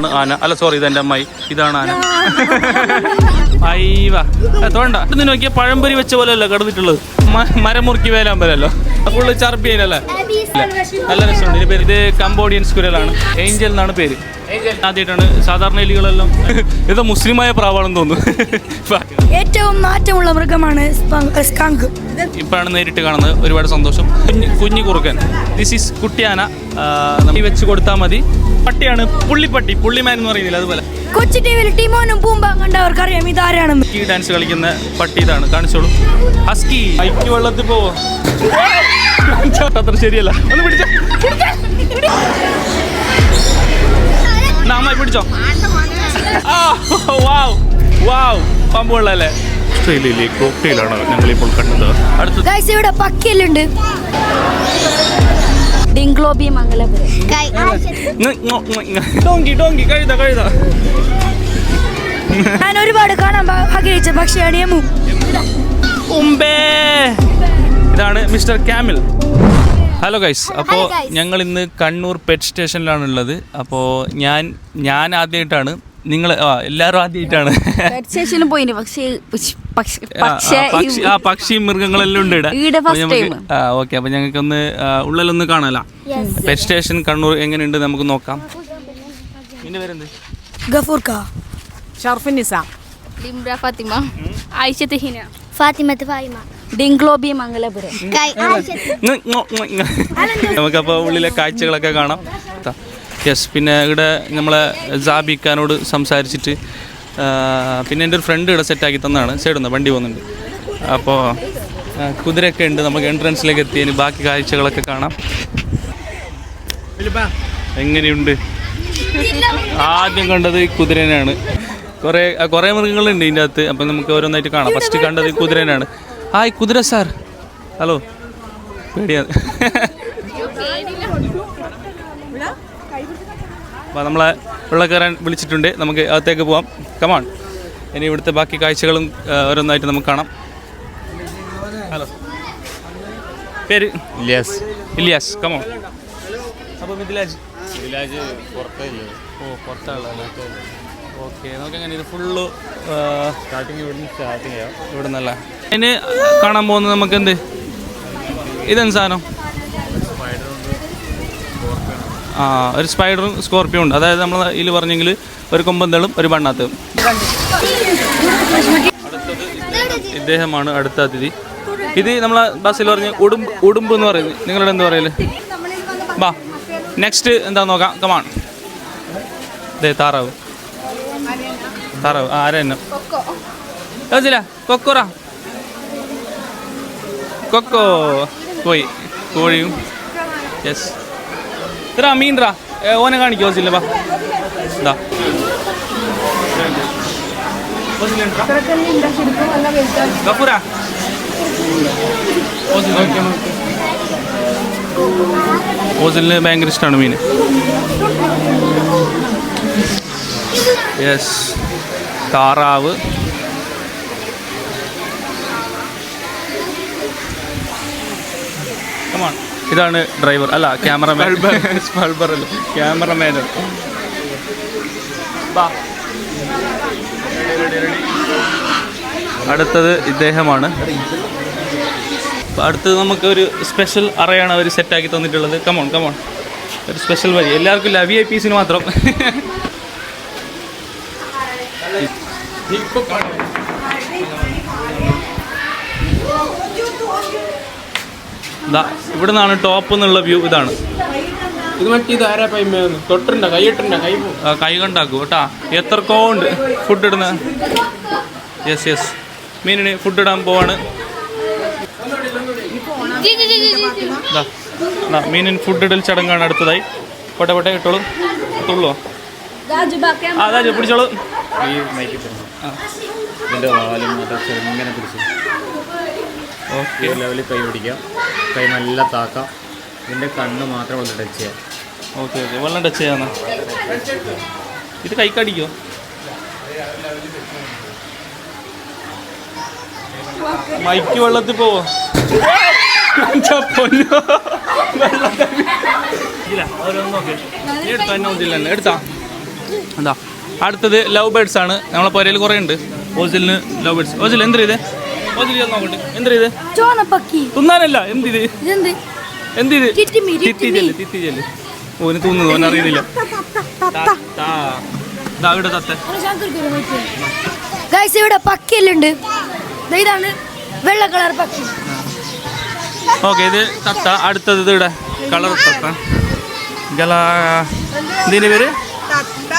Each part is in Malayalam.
ഇതാണ് ആന. അല്ല സോറി, ഇതെന്റെ അമ്മായി. ഇതാണ് ആന. അയ്യവാ തോണ്ട. ഇത് നോക്കിയാൽ പഴംപൊരി വെച്ച പോലെ അല്ല കിടന്നിട്ടുള്ളത്. മരം മുറുക്കി വേലാമ്പലല്ലോ. ഫുള്ള് ചർപ്പിയല്ലേ. നല്ല രസമുണ്ട്. ഇതിന്റെ പേര് ഇത് കംബോഡിയൻ സ്കുരലാണ്. ഏഞ്ചൽ എന്നാണ് പേര്. ആദ്യമായിട്ടാണ്. സാധാരണ എലികളെല്ലാം ഇത് മുസ്ലിമായ പ്രാവാണെന്ന് തോന്നുന്നു. ഏറ്റവും മാറ്റമുള്ള മൃഗമാണ് സ്കങ്ക്. ഇപ്പോഴാണ് നേരിട്ട് കാണുന്നത്. ഒരുപാട് സന്തോഷം. കുഞ്ഞു കുറുക്കൻ. ദിസ് ഈസ് കുട്ടിയാന. വെച്ച് കൊടുത്താൽ മതി. പട്ടിയാണ് പുള്ളിപ്പട്ടി. പുള്ളിമാൻ എന്ന് പറയുന്നില്ല, അതുപോലെ. കൊച്ചി ടിവിയിൽ ടിമോനും പൂമ്പ കണ്ടവർക്ക് അറിയാം ഇതാരാണെന്ന്. ഈ ഡാൻസ് കളിക്കുന്ന പട്ടി ഇതാണ്. കാണിച്ചോളൂ. ഹസ്കി. ഐക്യ വെള്ളത്തിൽ പോവോ? അത്ര ശരിയല്ല. ഒന്ന് പിടിച്ചോ. അമ്മായി പിടിച്ചോ. പമ്പ് വെള്ളല്ലേ. ഓസ്ട്രേലിയയിലെ കോക്ടെയിലാണ് ഞങ്ങളിപ്പോൾ കണ്ടത്. അടുത്ത ഇവിടെ പക്കിലുണ്ട്. ഡിംഗ്ലോബി മംഗലപുരം. കഴുത. ഞാൻ ഒരുപാട് കാണാൻ ആഗ്രഹിച്ച പക്ഷിയാണ് യമു. ഇതാണ് മിസ്റ്റർ ക്യാമിൽ. Hello guys. അപ്പോൾ ഞങ്ങൾ ഇന്ന് കണ്ണൂർ പെറ്റ് സ്റ്റേഷനിലാണുള്ളത്. അപ്പോൾ ഞാൻ ആദ്യമായിട്ടാണ്. നിങ്ങൾ എല്ലാവരും ആദ്യമായിട്ടാണ്. പക്ഷി മൃഗങ്ങളെല്ലാം ഉണ്ട് ഇവിടെ. ഓക്കെ. അപ്പോൾ ഞങ്ങൾക്കൊന്ന് ഉള്ളിലൊന്ന് കാണാലോ. പെറ്റ് സ്റ്റേഷൻ കണ്ണൂർ എങ്ങനെയുണ്ട് നമുക്ക് നോക്കാം. നിന്റെ പേരെന്ത്? ഗഫൂർക്ക. ഷർഫുനിസ. ലിംറ ഫാത്തിമ. ആയിഷത്ത് ഹിന. ഫാത്തിമത്ത് ഫായിമ. ഡിംഗ്ലോബി മംഗലപുരം. നമുക്കപ്പോൾ ഉള്ളിലെ കാഴ്ചകളൊക്കെ കാണാം. യെസ്. പിന്നെ ഇവിടെ നമ്മളെ ജാബിക്കാനോട് സംസാരിച്ചിട്ട് പിന്നെ എൻ്റെ ഒരു ഫ്രണ്ട് ഇവിടെ സെറ്റാക്കി തന്നാണ്. സൈഡിൽ വണ്ടി പോകുന്നുണ്ട്. അപ്പോൾ കുതിരയൊക്കെ ഉണ്ട്. നമുക്ക് എൻട്രൻസിലേക്ക് എത്തിയതിന് ബാക്കി കാഴ്ചകളൊക്കെ കാണാം. എങ്ങനെയുണ്ട്? ആദ്യം കണ്ടത് കുതിരനാണ്. കുറേ മൃഗങ്ങളുണ്ട് ഇതിൻ്റെ അകത്ത്. അപ്പം നമുക്ക് ഓരോന്നായിട്ട് കാണാം. ഫസ്റ്റ് കണ്ടത് കുതിരനാണ്. ഹായ് കുതിര സാർ. ഹലോ. പേടിയാണ്. അപ്പോൾ നമ്മളെ ഉള്ള കയറാൻ വിളിച്ചിട്ടുണ്ട്. നമുക്ക് അകത്തേക്ക് പോവാം. കമാൺ. ഇനി ഇവിടുത്തെ ബാക്കി കാഴ്ചകളും ഓരോന്നായിട്ട് നമുക്ക് കാണാം. ഹലോ. പേര്? ഇലിയാസ്. കമാൺ. അപ്പോൾ മിഥിലാജ് പുറത്താണല്ലോ. ഓക്കെ. നമുക്കെങ്ങനെ ഇത് ഫുള്ള് സ്റ്റാർട്ടിങ് ഇവിടെ നിന്നല്ല. അതിന് കാണാൻ പോകുന്നത് നമുക്ക് എന്ത്? ഇതെന്ത് സാധനം? ഒരു സ്പൈഡറും സ്കോർപ്പിയും ഉണ്ട്. അതായത് നമ്മൾ ഇതിൽ പറഞ്ഞെങ്കിൽ ഒരു കൊമ്പന്തളും ഒരു ബണ്ണാത്തതും. അടുത്തത് ഇദ്ദേഹമാണ് അടുത്ത അതിഥി. ഇത് നമ്മളെ ബസ്സിൽ പറഞ്ഞ് ഉടുമ്പ് എന്ന് പറയുന്നത്. നിങ്ങളുടെ എന്താ പറയല്? ബാ നെക്സ്റ്റ് എന്താ നോക്കാം. കമാൺ. താറാവ്. ആരെന്നെ കൊക്കോ പോയി. കോഴിയും. യെസ്. മീൻറാ ഓനെ കാണിക്കോ? ഓസില്ല. ബാ ഇതാ ഗഫൂര. ഓസിലിന് ഭയങ്കര ഇഷ്ടമാണ് മീൻ. യെസ്. താറാവ്. കമാൺ. ഇതാണ് ഡ്രൈവർ. അല്ല ക്യാമറമാൻ. ക്യാമറമാൻ. അടുത്തത് ഇദ്ദേഹമാണ്. അടുത്തത് നമുക്കൊരു സ്പെഷ്യൽ അറയാണ് അവർ സെറ്റാക്കി തന്നിട്ടുള്ളത്. കമോൺ. ഒരു സ്പെഷ്യൽ വഴി എല്ലാവർക്കും ഇല്ല, VIPസിന് മാത്രം. ഇവിടെ നിന്നാണ് ടോപ്പ് എന്നുള്ള വ്യൂ. ഇതാണ്. ഇത് മറ്റേ തൊട്ടിട്ടുണ്ടോ? കൈ കണ്ടാക്കൂ കേട്ടാ. എത്രക്കോ ഉണ്ട് ഫുഡ് ഇടുന്ന. യെസ്. മീനിന് ഫുഡ് ഇടാൻ പോവാണ്. മീനിന് ഫുഡ് ഇടൽ ചടങ്ങാണ് അടുത്തതായി. പോട്ടെ ഇട്ടോളൂ. തുള്ളോ? അതാ പിടിച്ചോളൂ. ഓക്കെ. ലെവലിൽ കൈ പിടിക്കാം. കൈ നല്ല താക്കാം. ഇതിൻ്റെ കണ്ണ് മാത്രം വെള്ളം ടച്ച് ചെയ്യാം. ഓക്കെ. വെള്ളം ടച്ച് ചെയ്യാന്ന. ഇത് കൈക്കടിക്കോ? മൈക്ക് വെള്ളത്തിൽ പോവോ? ഓരോന്നോക്കെ എടുത്താ. എന്താ അടുത്തത് ലവ് ബേർഡ്സ് ആണ്. നമ്മളെ പുരയിൽ കുറേ ഉണ്ട്. ഓസിലിന് ലവ് ബേർഡ്സ്. ഓസിൽ എന്ത് ഇത്? ഓസിൽ നോക്കട്ടെ എന്ത് ഇത്? ചോനപ്പക്കി തിന്നാനല്ല. എന്തിത്? ഇതെന്ത്? എന്തിത്? തിത്തിമി, തിത്തിമി. തിത്തിജല്. ഓന് തിന്നുന്നു, ഓൻ അറിയുന്നില്ല. ഇവിടെ തത്ത. ഗൈസ് ഇവിടെ പക്കിയെല്ലാം ഉണ്ട്. ഇതാണ് വെള്ള കളർ പക്കി. ഓക്കെ, ഇത് തത്ത. അടുത്തത് ഇത് ഇവിടെ കളർ തത്ത. ഇതിൻ്റെ പേര്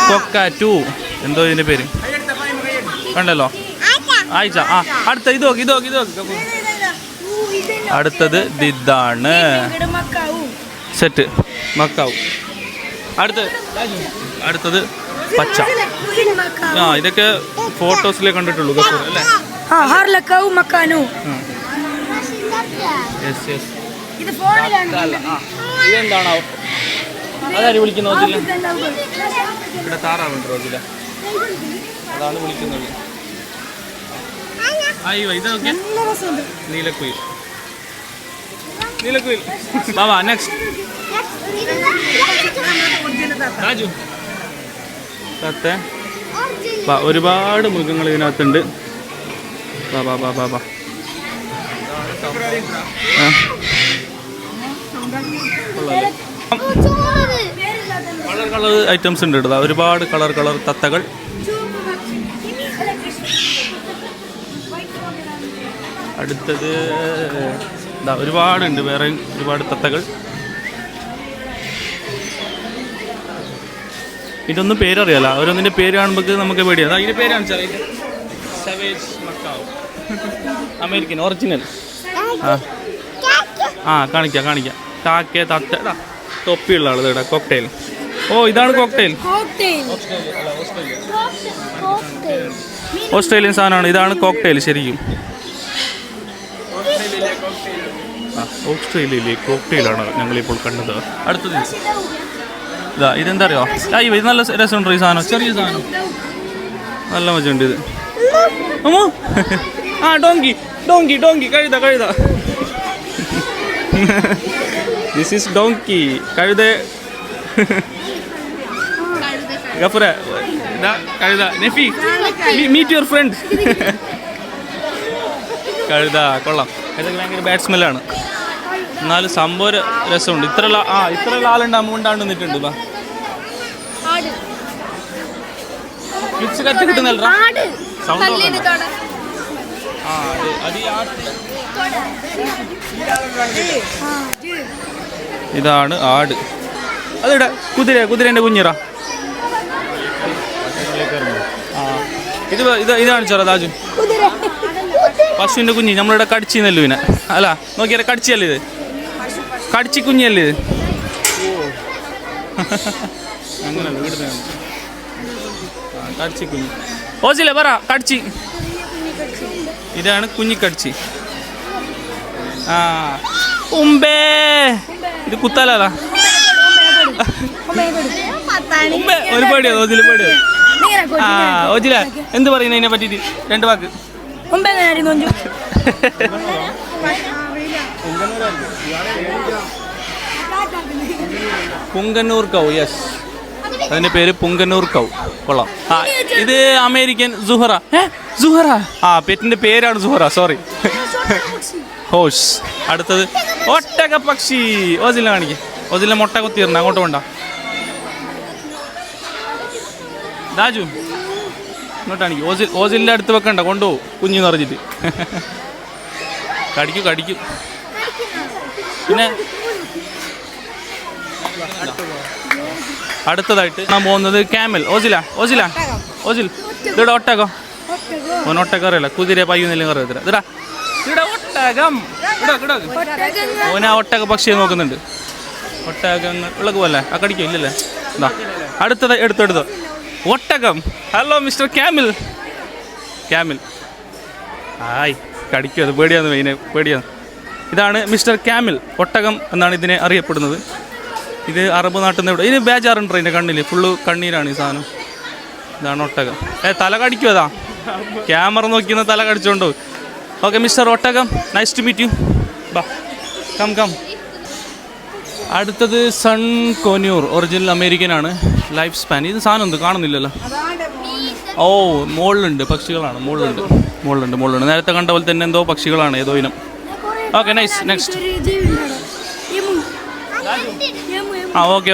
കൊക്കാറ്റു എന്തോ ഇതിൻ്റെ പേര് കണ്ടല്ലോ. ആയിച്ച. ആ അടുത്ത ഇത് നോക്കി, ഇത് നോക്കി, ഇത് നോക്കി. അടുത്തത് ഇതാണ് സെറ്റ് മക്കാവും. അടുത്തത് പച്ച. ആ ഇതൊക്കെ ഫോട്ടോസിലേ കണ്ടിട്ടുള്ളൂ ഗഫൂർ അല്ലേ? ഇതെന്താണോ അതാര് വിളിക്കുന്ന റോജില്ല? ഇവിടെ താറാവുണ്ട് റോജില്ല, അതാണ് വിളിക്കുന്നത്. അയ്യോ ഇത് നോക്കിയാ നീലക്കുയിൽ. നീലക്കുയിൽ. ബാബാ നെക്സ്റ്റ് രാജു തത്ത. ഒരുപാട് മൃഗങ്ങൾ ഇതിനകത്തുണ്ട്. ബാബാ ബാബാ ബാ. കളർ ഐറ്റംസ് ഉണ്ട് കേട്ടോ. ഒരുപാട് കളർ തത്തകൾ. അടുത്തത് ഇതാ ഒരുപാടുണ്ട്, വേറെ ഒരുപാട് തത്തകൾ. ഇതൊന്നും പേരറിയാല. ഓരോന്നിൻ്റെ പേര് കാണുമ്പോൾ നമുക്ക് പേടിയാണ്. അതിൻ്റെ പേര് കാണിച്ചാൽ സവേജ് മക്കാവ്, അമേരിക്കൻ ഒറിജിനൽ. ആ കാണിക്കാം. കാക്ക തത്ത. തൊപ്പിയുള്ള ആൾ ഇവിടെ കോക്ടെയിൽ. ഓ ഇതാണ് കോക്ടെയിൽ. ഓസ്ട്രേലിയൻ സാധനമാണ്. ഇതാണ് കോക്ടെയിൽ ശരിക്കും. ഓസ്ട്രേലിയയിലെ കോക്ടെയിലാണ് ഞങ്ങളിപ്പോൾ കണ്ടത്. അടുത്തത് ഇതാ. ഇതെന്താ അറിയോ? അയ്യോ ഇത് നല്ല രസമുണ്ട്. ഈ സാധനം ചെറിയ സാധനം നല്ല മജുണ്ട് ഇത്. അമ്മോ ആ ഡോങ്കി കഴുത. This is donkey. കഴുത ഗഫൂറ കഴുത. Nefi meet your friend. കഴുത കൊള്ളാം. ഇതൊക്കെ ഭയങ്കര ബാഡ് സ്മെല്ലാണ്, എന്നാലും സംഭവം രസമുണ്ട്. ഇത്ര ആളുണ്ടാകുമ്പോൾ ഉണ്ടാണ്ട് നിന്നിട്ടുണ്ട്. ബാ കിഡ്സ് കറ്റ് കിട്ടുന്നല്ല സൗണ്ട്. ഇതാണ് ആട്. അതിവിടെ കുതിരേൻ്റെ കുഞ്ഞിറ. ഇത് കാണിച്ചോറ താജു. പശുവിൻ്റെ കുഞ്ഞ് നമ്മളിവിടെ കടിച്ചിന്നല്ലോ ഇതിനെ. അല്ല നോക്കിയാൽ കടിച്ചല്ലേ ഇത്? കടിച്ചി കുഞ്ഞല്ലേ ഇത്? അങ്ങനല്ല വീട് കടിച്ചി കുഞ്ഞ്. ഓസില്ലേ പറ കടിച്ചി. ഇതാണ് കുഞ്ഞിക്കടിച്ചി. ആ ഉമ്പേ. ഇത് കുത്താലാ ഉമ്പേ. ഒരു പേടിയോ ഓജില് പേടിയോ? ആ ഓജില എന്ത് പറയുന്നത് ഇതിനെ പറ്റിയിട്ട്? 2 വാക്ക്. പുങ്കന്നൂർ കൗ. യെസ്, അതിൻ്റെ പേര് പുങ്കന്നൂർ കൗ. കൊള്ളാം. ആ ഇത് അമേരിക്കൻ സുഹറ. ആ പെറ്റിൻ്റെ പേരാണ് സുഹറ. സോറി. ഹോഴ്സ്. അടുത്തത് ഒട്ടക പക്ഷി. ഓസില കാണിക്കുക. ഓസിലെ മുട്ട കൊത്തിയിട്ടുണ്ട്. അങ്ങോട്ട് വേണ്ട രാജു, ഇങ്ങോട്ടാണെങ്കിൽ. ഓസിലിൻ്റെ അടുത്ത് വെക്കണ്ട, കൊണ്ടുപോകും കുഞ്ഞു നിറഞ്ഞിട്ട്. കടിക്കും. പിന്നെ അടുത്തതായിട്ട് ഞാൻ പോകുന്നത് ക്യാമൽ. ഓസിൽ ഇവിടെ ഒട്ടകം. ഓനൊട്ടകം അറിയില്ല. കുതിര പയ്യുന്നില്ല അറിയത്തില്ല. ഇവിടെ ഒട്ടകം. ഓന ഒട്ടക പക്ഷിയെ നോക്കുന്നുണ്ട്. ഒട്ടകങ്ങൾ ഉള്ളത് പോലെ ആ കടിക്കും ഇല്ലല്ലേ? എന്താ അടുത്തത് എടുത്തോ ഒട്ടകം. Hello mister camel. ആയി കടിക്കും. അത് പേടിയാണ്, പേടിയാണ്. ഇതാണ് മിസ്റ്റർ ക്യാമിൽ. ഒട്ടകം എന്നാണ് ഇതിനെ അറിയപ്പെടുന്നത്. ഇത് അറബ് നാട്ടിൽ നിന്ന് ഇവിടെ. ഇതിന് ബേജാറുണ്ട് ഇതിൻ്റെ കണ്ണിൽ. ഫുള്ള് കണ്ണീരാണ് ഈ സാധനം. ഇതാണ് ഒട്ടകം. തല കടിക്കും. അതാ ക്യാമറ നോക്കിയെന്ന് തല കടിച്ചോണ്ടോ. ഓക്കെ മിസ്റ്റർ ഒട്ടകം, നൈസ് ടു മീറ്റ് യു. ബാ കം. അടുത്തത് സൺ കൊന്യൂർ. ഒറിജിനൽ അമേരിക്കൻ ആണ്. Life span. ഇത് സാധനം എന്ത് കാണുന്നില്ലല്ലോ. ഓ മുകളിലുണ്ട്, പക്ഷികളാണ്. മുകളിലുണ്ട്. നേരത്തെ കണ്ട പോലെ തന്നെ എന്തോ പക്ഷികളാണ്, ഏതോ ഇനം. Okay nice. നെക്സ്റ്റ്. ആ ഓക്കെ.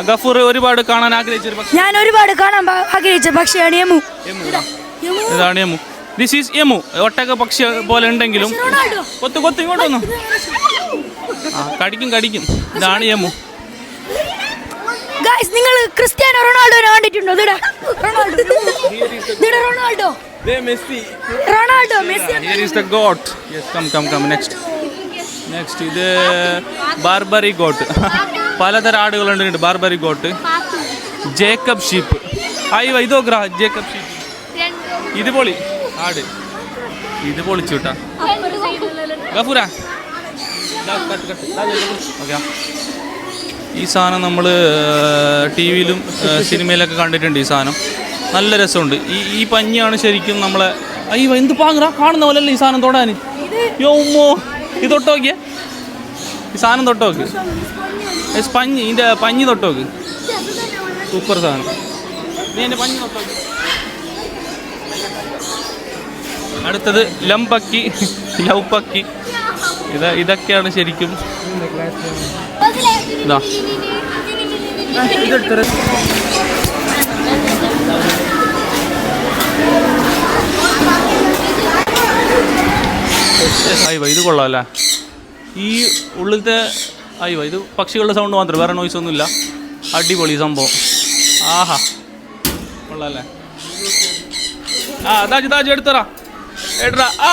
ഗഫൂർ ഒരുപാട് കാണാൻ ആഗ്രഹിച്ചൊരു പക്ഷി. ഞാൻ ഒരുപാട് കാണാൻ ആഗ്രഹിച്ച പക്ഷിയാണ് യമു. ഇതാണ് യമു. This is യമു. ഒട്ടക പക്ഷി പോലെ ഉണ്ടെങ്കിലും കൊത്ത് ഇങ്ങോട്ട് വന്നു. ആ കടിക്കും. ഇതാണ് യമു. ഗൈസ്, നിങ്ങൾ ക്രിസ്ത്യാനോ റൊണാൾഡോനെ കണ്ടിട്ടുണ്ടോ? Ronaldo Messi. Here is the goat. Yes, come. Next ഇത് ബാർബറി ഗോട്ട്. പലതരം ആടുകളുണ്ട്. Barbary goat, Jacob sheep. അയ്യോ ഇതോ ജേക്കബ് ഷീപ്പ്. ഇത് പൊളി ആട്. ഇത് പൊളിച്ചു കേട്ടാ. ഗഫൂര ഓക്കെ. ഈ സാധനം നമ്മൾ ടി വിയിലും സിനിമയിലൊക്കെ കണ്ടിട്ടുണ്ട്. ഈ സാധനം നല്ല രസമുണ്ട്. ഈ പഞ്ഞിയാണ് ശരിക്കും നമ്മളെ. അയ്യോ എന്ത് പാങ്ങ കാണുന്ന പോലല്ലേ ഈ സാധനം തൊടാൻ. യോമ്മോ, ഇത് തൊട്ടോക്കിയ ഈ സാധനം തൊട്ടോക്ക്. പഞ്ഞി, ഇതിൻ്റെ പഞ്ഞി തൊട്ടോക്ക്. സൂപ്പർ സാധനം. നീ എൻ്റെ പഞ്ഞി തൊട്ടോക്ക്. അടുത്തത് ലംപക്കി, ലൗപ്പക്കി. ഇതൊക്കെയാണ് ശരിക്കും. ഇതാ അയ്യോ ഇത് കൊള്ളാമല്ലേ. ഈ ഉള്ളിലത്തെ അയ്യോ ഇത് പക്ഷികളുടെ സൗണ്ട് മാത്രം, വേറെ നോയ്സ് ഒന്നുമില്ല. അടിപൊളി സംഭവം. ആഹാ കൊള്ളാമല്ലേ. ആ താജ് എടുത്തറാ. ആ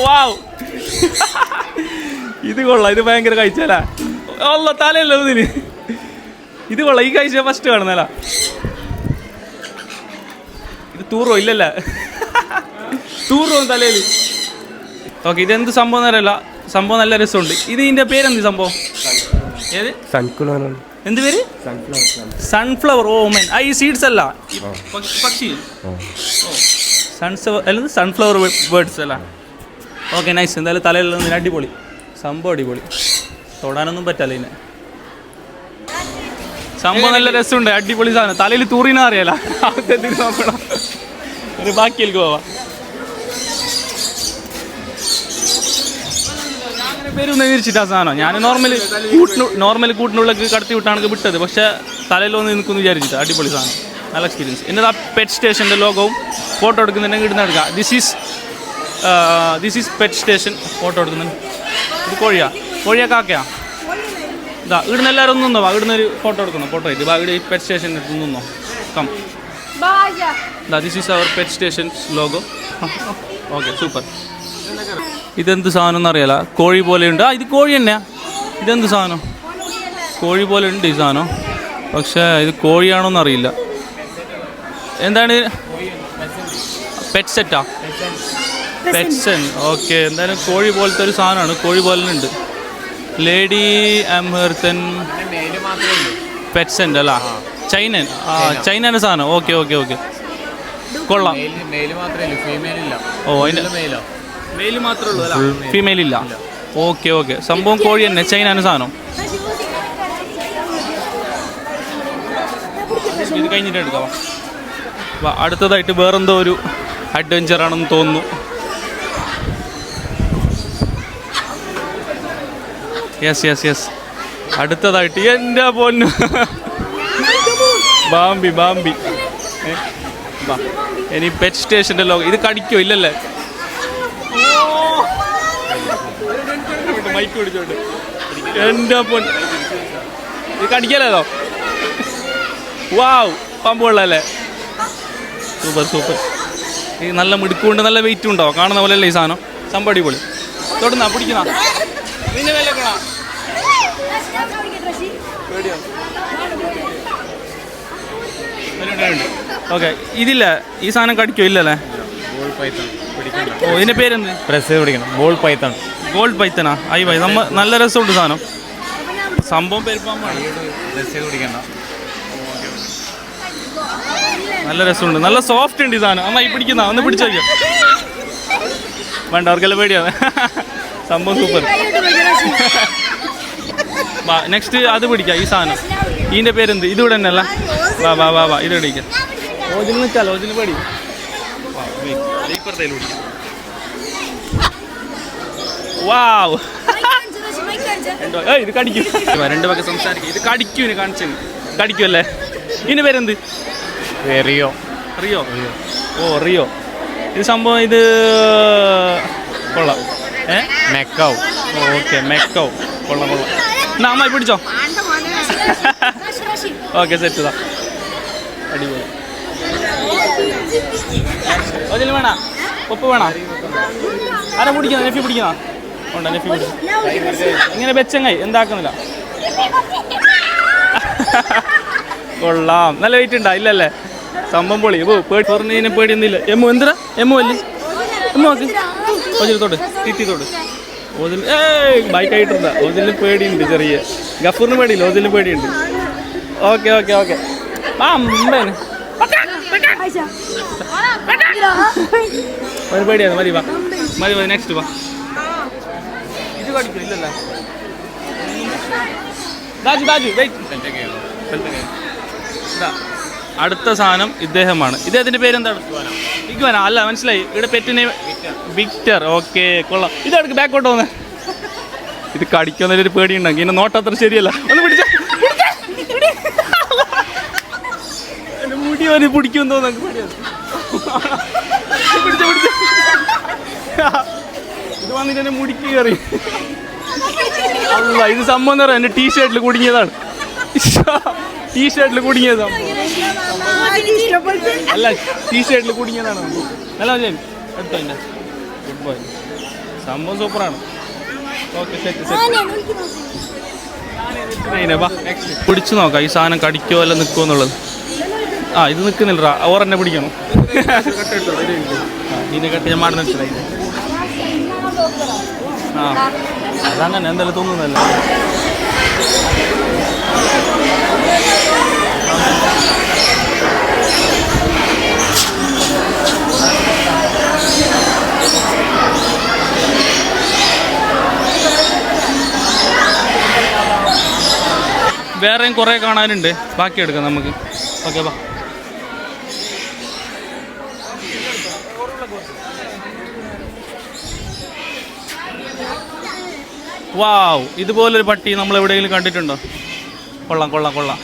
വാവ്, ഇത് കൊള്ളാം. ഇത് ഭയങ്കര കഴിച്ചല്ലേ. അല്ല തലയല്ലോ ഇതിന്. ഇത് കൊള്ളാം. ഈ കഴിച്ച ഫസ്റ്റ് കാണുന്നല്ല. ഇത് തൂറോ ഇല്ലല്ലേ. തൂറോ തലയിൽ. ഓക്കെ, ഇതെന്ത് സംഭവം അറിയില്ല. സംഭവം നല്ല രസമുണ്ട്. ഇതിൻ്റെ പേരെന്ത് സംഭവം? ഏത്? എന്ത് പേര്? സൺഫ്ലവർ. ഓ മെൻ, ഈ സീഡ്സ് അല്ല, പക്ഷി. സൺഫ്ലവർ ബേർഡ്സ് അല്ല. Okay nice. എന്തായാലും തലയിൽ അടിപൊളി സംഭവം. അടിപൊളി. തൊടാനൊന്നും പറ്റല്ല ഇതിനെ. സംഭവം നല്ല രസമുണ്ട്. അടിപൊളി സാധനം. തലയിൽ തൂറിനാ അറിയാല. നോക്കണം. ഒരു ബാക്കിയിലേക്ക് പോവാം. പേരൊന്നും വിരിച്ചിട്ടാ സാധനം. ഞാൻ നോർമൽ കൂട്ടിനുള്ളിലേക്ക് കടത്തി വിട്ടാണ് വിട്ടത്. പക്ഷേ തലയിലൊന്ന് നിൽക്കുമെന്ന് വിചാരിച്ചിട്ട്. അടിപൊളി സാധനം. നല്ല എക്സ്പീരിയൻസ്. എന്നിട്ട് ആ പെറ്റ് സ്റ്റേഷൻ്റെ ലോഗവും ഫോട്ടോ എടുക്കുന്നുണ്ടെങ്കിൽ ഇടുന്ന എടുക്കാം. This is pet station. Photo എടുക്കുന്നുണ്ട്. ഇത് കോഴിയാ കാക്കയാ? ഇതാ ഇടുന്ന എല്ലാവരും ഒന്നും നിന്നോ. ഇടുന്നൊരു ഫോട്ടോ എടുക്കണം. ഫോട്ടോ ആയിട്ട് ഇവിടെ ഈ പെറ്റ് സ്റ്റേഷൻ എടുത്ത് നിന്നോ. Come. This is our pet station logo. Okay super. ഇതെന്ത് സാധനം എന്നറിയാല. കോഴി പോലെയുണ്ട്. ഇത് കോഴി തന്നെയാ. ഇതെന്ത് സാധനം? കോഴി പോലെ ഉണ്ട് ഈ സാധനം. പക്ഷേ ഇത് കോഴിയാണോന്ന് അറിയില്ല. എന്താണ്? പെറ്റ് സെറ്റാ? പെറ്റ്സൺ. ഓക്കെ, എന്തായാലും കോഴി പോലത്തെ ഒരു സാധനമാണ്. കോഴി പോലെ ഉണ്ട്. ലേഡി അംഹർത്തൻ പെറ്റ്സെൻ്റ് അല്ല, ചൈനൻ. ചൈനയുടെ സാധനം. ഓക്കെ കൊള്ളാം. ഓ അതിൻ്റെ മെയിൽ മാത്രമേ ഉള്ളൂ അല്ല, ഫീമെയിൽ ഇല്ല. ഓക്കെ സംഭവം കോഴി തന്നെ, ചൈനയാണ് സാധനം. ഇത് കഴിഞ്ഞിട്ട് എടുക്കാം. അടുത്തതായിട്ട് വേറെന്തോ ഒരു അഡ്വഞ്ചറാണെന്ന് തോന്നുന്നു. യെസ് അടുത്തതായിട്ട് എൻ്റെ പൊന്നു ബാമ്പി. ഇനി പെറ്റ് സ്റ്റേഷൻ്റെ ലോകം. ഇത് കടിക്കോ? ഇല്ലല്ലേ. മൈക്ക് പിടിച്ചോണ്ട് എൻ്റെ പൊൻ. ഇത് കടിക്കലോ? വാവ്, പാമ്പ് കൊള്ളാല്ലേ. സൂപ്പർ. ഈ നല്ല മിടുക്കുണ്ട്, നല്ല വെയിറ്റും ഉണ്ടാവും. കാണുന്ന പോലെ അല്ലേ ഈ സാധനം. സംഭവം അടിപൊളി. തൊടുന്ന പിടിക്കുന്ന നിന്നെ വിലക്കണ ഓക്കെ. ഇതില്ല, ഈ സാധനം കടിക്കോ? ഇല്ലല്ലേ. ഓ ഇതിൻ്റെ പേരെന്ത്? പ്രസ് പിടിക്കണം. ഗോൾഡ് പൈത്തനാ? അയ്യ നമ്മ നല്ല രസമുണ്ട് സാധനം. സംഭവം പെരുപ്പാമ്പാണ്. നല്ല രസമുണ്ട്, നല്ല സോഫ്റ്റ് ഉണ്ട് ഈ സാധനം. നന്നായി പിടിക്കുന്ന. ഒന്ന് പിടിച്ചു നോക്കിയോ? വേണ്ട, അവർക്കെല്ലാം പേടിയാണ്. സംഭവം സൂപ്പർ. നെക്സ്റ്റ് അത് പിടിക്കാം. ഈ സാധനം ഇതിൻ്റെ പേരെന്ത്? ഇതിവിടെ തന്നെ അല്ല, വാ വാ വാ വാ ഇത് ഇടിക്കാം. ഓജിൽ നിൽക്കാലോ, ഓജിൽ പേടി. ഇപ്പുറത്തേലും പിടിക്കാം. വാവ്, ഇത് കടിക്കും. രണ്ട് പക്കം സംസാരിക്കും. ഇത് കടിക്കും. ഇനി കാണിച്ചു കടിക്കും അല്ലേ? ഇതിന് പേരെന്ത്? റിയോ. റിയോ. ഓ റിയോ. ഇത് സംഭവം ഇത് കൊള്ളാം. മെക്കൗ. ഓക്കെ മെക്കൗ. കൊള്ളാം കൊള്ളാം. എന്നാ അമ്മായി പിടിച്ചോ. ഓക്കെ സെറ്റ് ഇതാ. അടിപൊളി. ഓജിൽ വേണ? ഉപ്പ് വേണ? ആരാ പിടിക്കുന്ന? നെഫി പിടിക്കുന്ന? ഉണ്ട് നെഫി പിടിക്കും. ഇങ്ങനെ വെച്ചങ്ങായി എന്താക്കുന്നില്ല. കൊള്ളാം. നല്ല വെയിറ്റ് ഉണ്ടാ? ഇല്ലല്ലേ? സംഭവം പൊളി. പറഞ്ഞതിനെ പേടിയൊന്നുമില്ല. എമ്മു എന്തിനാ? എമ്മു അല്ലേ? എമ്മു നോക്ക്. ഓജിലത്തോട്ട് തിത്തിത്തോട്ട്. ഓജിൽ ബൈക്കായിട്ടുണ്ട്. ഓജിലിന് പേടിയുണ്ട് ചെറിയ. ഗഫൂറിന് പേടിയില്ല, ഓജിലിന് പേടിയുണ്ട്. Okay okay okay. ആ അമ്പേന് ഒരു പേടിയാണ്. മതി വാ, മതി മതി. നെക്സ്റ്റ് വാ. ഇത് കടിക്കും ഇല്ലല്ലേ? ദാജു ദാജു വെയിറ്റ്. അടുത്ത സാധനം ഇദ്ദേഹമാണ്. ഇദ്ദേഹത്തിൻ്റെ പേരെന്താണ്? ഇഗ്വാന അല്ല, മനസ്സിലായി. ഇവിടെ പെറ്റിനെ വിക്ടർ. ഓക്കെ കൊള്ളാം. ഇതെടുക്ക് ബാക്കോട്ട് വന്നേ. ഇത് കടിക്കുന്നൊരു പേടിയുണ്ടെങ്കിൽ ഇതിൻ്റെ നോട്ടത്ര ശരിയല്ല. ഒന്ന് പിടിച്ച എൻ്റെ മുടി വരെ പിടിക്കുമെന്ന് തോന്നുന്നു. പേടിയാണ്. പിടിച്ച പിടിച്ച ഇത് വന്നിട്ട് എൻ്റെ മുടിക്ക് കയറി. അല്ല ഇത് സംഭവം എന്ന് പറയാം. എൻ്റെ ടീഷർട്ടിൽ കുടുങ്ങിയതാണ്. ടീഷർട്ടിൽ കുടുങ്ങിയതാണ്. അല്ല ടീഷർട്ടിൽ കുടുങ്ങിയതാണ്. അല്ല എടുത്തോ എൻ്റെ ഗുഡ് ബോയ്. സംഭവം സൂപ്പറാണ്. Okay set set. വാ നെക്സ്റ്റ് പിടിച്ചു നോക്കാം ഈ സാധനം കടിക്കോ അല്ല നിൽക്കുമോ എന്നുള്ളത്. ആ ഇത് നിൽക്കുന്നില്ല. ഓരെന്നെ പിടിക്കണം. ഇതിനെ കട്ടി ഞാൻ മാറി മനസ്സിലായി. ആ അതങ്ങനെ എന്തായാലും തോന്നുന്നല്ല. വേറെയും കുറേ കാണാനുണ്ട്. ബാക്കി എടുക്കാം നമുക്ക്. ഓക്കെ വാ. വാവ്, ഇതുപോലൊരു പട്ടി നമ്മൾ എവിടെയെങ്കിലും കണ്ടിട്ടുണ്ടോ? കൊള്ളാം കൊള്ളാം കൊള്ളാം.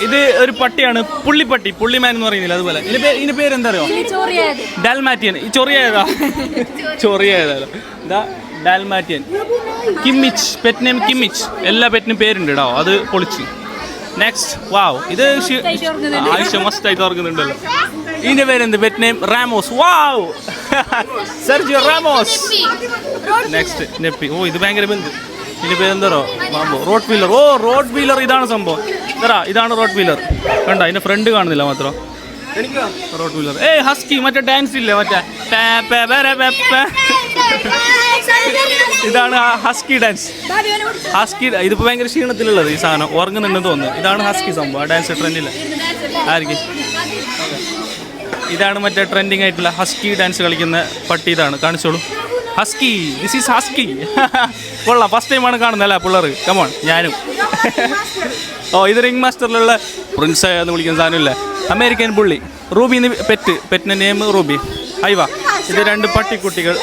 ഇത് ഒരു പട്ടിയാണ്, പുള്ളിപ്പട്ടി. പുള്ളിമാൻ എന്ന് പറയുന്നില്ല അതുപോലെ. ഇതിന്റെ പേരെന്താ അറിയോ? ഡാൽമാറ്റിയൻ. ഈ ചൊറിയായതാ? ചൊറിയായതാ. ഇതാ ഡാൽമാറ്റിയൻ. കിമ്മിച്ച്. Pet name Kimmich. എല്ലാ പെറ്റിനും പേരുണ്ട് കേട്ടോ. അത് പൊളിച്ച്. നെക്സ്റ്റ്. വാവ്, ഇത് ആവശ്യം മസ്റ്റായിട്ട് ഓർക്കുന്നുണ്ടല്ലോ. ഇതിന്റെ പേരെന്ത്? Pet name Ramos. Wow, Sergio Ramos. Next നെപ്പി. ഓ ഇത് ഭയങ്കര ബന്ധു. ഇതിന്റെ പേരെന്തോ ബാമ്പോ. Road wheeler. ഓ റോഡ് വീലർ. ഇതാണ് സംഭവം. ഇതാണ് റോഡ് വീലർ. കണ്ട അതിന്റെ ഫ്രണ്ട് കാണുന്നില്ല മാത്രം. Road wheeler. ഹസ്കി. മറ്റേ ഡാൻസ് ഇല്ലേ മറ്റേ? ഇതാണ് ഹസ്കി ഡാൻസ്. ഹസ്കി. ഇതിപ്പോ ഭയങ്കര ക്ഷീണത്തിലുള്ളത് ഈ സാധനം. ഉറങ്ങുന്നുണ്ടെന്ന് തോന്നുന്നു. ഇതാണ് ഹസ്കി സംഭവം. ആ ഡാൻസ് ട്രെൻഡില്ല ആയിരിക്കും. ഇതാണ് മറ്റേ ട്രെൻഡിങ് ആയിട്ടുള്ള ഹസ്കി ഡാൻസ് കളിക്കുന്ന പട്ടി. ഇതാണ് കാണിച്ചോളൂ. ഹസ്കി. This is husky. കൊള്ളാം. ഫസ്റ്റ് ടൈമാണ് കാണുന്നത് അല്ലേ പിള്ളേർ? കമോൺ. ഞാനും. ഓ ഇത് റിംഗ് മാസ്റ്ററിലുള്ള പ്രിൻസ് എന്ന് വിളിക്കുന്ന സാധനമില്ലേ? American bully. റൂബി എന്ന് പെറ്റിൻ്റെ നെയിം റൂബി. അയ്യവാ. ഇത് രണ്ട് പട്ടിക്കുട്ടികൾ.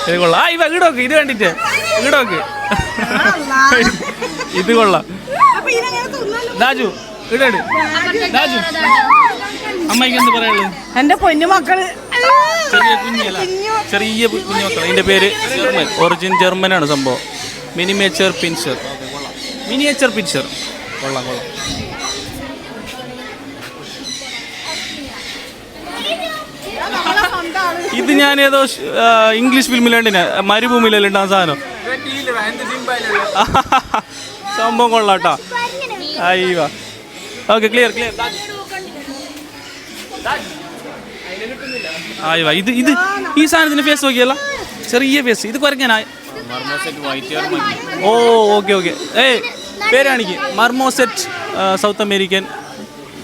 ഇത് കൊള്ളാം. ഇവ ഈടോക്ക്. ഇത് കണ്ടിട്ട് ഈടോക്ക്. ഇത് കൊള്ളാം. ദാജു ഇടട്. ദാജു അമ്മയ്ക്ക് എന്ത് പറയാനുള്ളത്? എന്റെ പൊന്നു മക്കള് ചെറിയ കുഞ്ഞല്ല, ചെറിയ കുഞ്ഞു മക്കൾ. ഇതിന്റെ പേര് ജർമ്മൻ. ഒറിജിൻ ജർമ്മനാണ് സംഭവം. മിനിമേച്ചർ പിൻഷർ. Miniature pinscher. കൊള്ളാം കൊള്ളാം. ഇത് ഞാൻ ഏതോ ഇംഗ്ലീഷ് ഫിലിമിലുണ്ടിനെ മരുഭൂമിയിലെല്ലാം ഉണ്ടാകുന്ന സാധനം. സംഭവം കൊള്ളാട്ടോ. അയ്യോ ഓക്കെ ക്ലിയർ ക്ലിയർ. അയ്യോ ഇത് ഇത് ഈ സാധനത്തിന് ഫേസ് നോക്കിയല്ല, ചെറിയ ഫേസ്. ഇത് കുരങ്ങനാ. ഓ ഓക്കെ ഓക്കെ. പേരാണിക്ക് marmoset. South American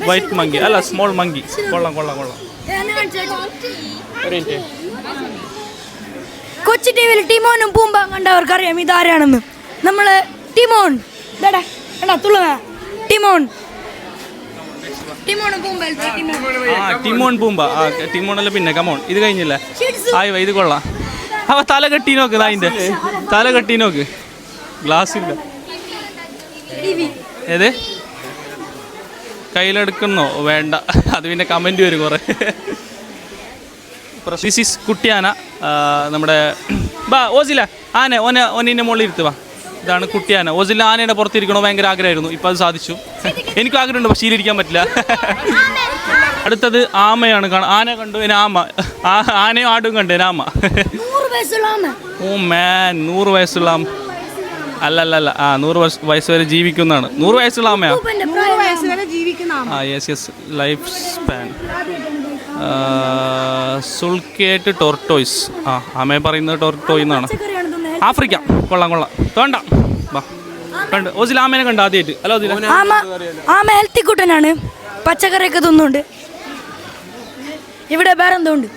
white monkey അല്ല, സ്മോൾ മങ്കി. കൊള്ളാം കൊള്ളാം കൊള്ളാം. കൊച്ചി ടിവിയിൽ ടിമോനും പൂമ്പാ കണ്ടവർക്കറിയാം ഇതാരാണെന്ന്. നമ്മളെ ടിമോൺ ഇതാടാ എടാ തുള്ളുക ടിമോൺ ടിമോൺ പൂമ്പ ടിമോൺ പൂമ്പ ടിമോൺ അല്ല പിന്നെ കമോൺ ഇത് കഴിഞ്ഞില്ല ആയി ഇത് കൊള്ളാം അവ തല കെട്ടി നോക്ക് അതിന്റെ തല കെട്ടി നോക്ക് ഗ്ലാസ് ഇല്ല ഏത് കയ്യിലെടുക്കുന്നോ വേണ്ട അത് പിന്നെ കമന്റ് വരും കുറെ ദിസ് ഈസ് കുട്ടിയാന നമ്മുടെ ബാ ഓസില ആന ഓനിന്റെ മുകളിൽ ഇരുത്ത് വാ ഇതാണ് കുട്ടിയാന ഓസില ആനയുടെ പുറത്തിരിക്കണോ ഭയങ്കര ആഗ്രഹമായിരുന്നു ഇപ്പം അത് സാധിച്ചു എനിക്കും ആഗ്രഹമുണ്ട് പക്ഷേ ഇതിലിരിക്കാൻ പറ്റില്ല അടുത്തത് ആമയാണ് ആന കണ്ടു ഇനി ആമ ആനയും ആടും കണ്ടു ഇനി ആമ ഓ മാൻ 100 വയസ്സുള്ള ആമ അല്ലല്ല 100 വയസ്സ് വരെ ജീവിക്കുന്നതാണ് 100 വയസ്സുള്ള ആമയാ yes yes life span sulcata tortoise ആമയെ പറയുന്നത് ടോർട്ടോയ് എന്നാണ് ആഫ്രിക്ക കൊള്ളാം വേണ്ട വാ കണ്ട് ഓസിൽ ആമേനെ കണ്ട ആദ്യമായിട്ട് അല്ല ആമ ഹെൽത്തി കുട്ടനാണ് പച്ചക്കറിയൊക്കെ തിന്നുണ്ട് ഇവിടെ വേറെന്തോ ഉണ്ട്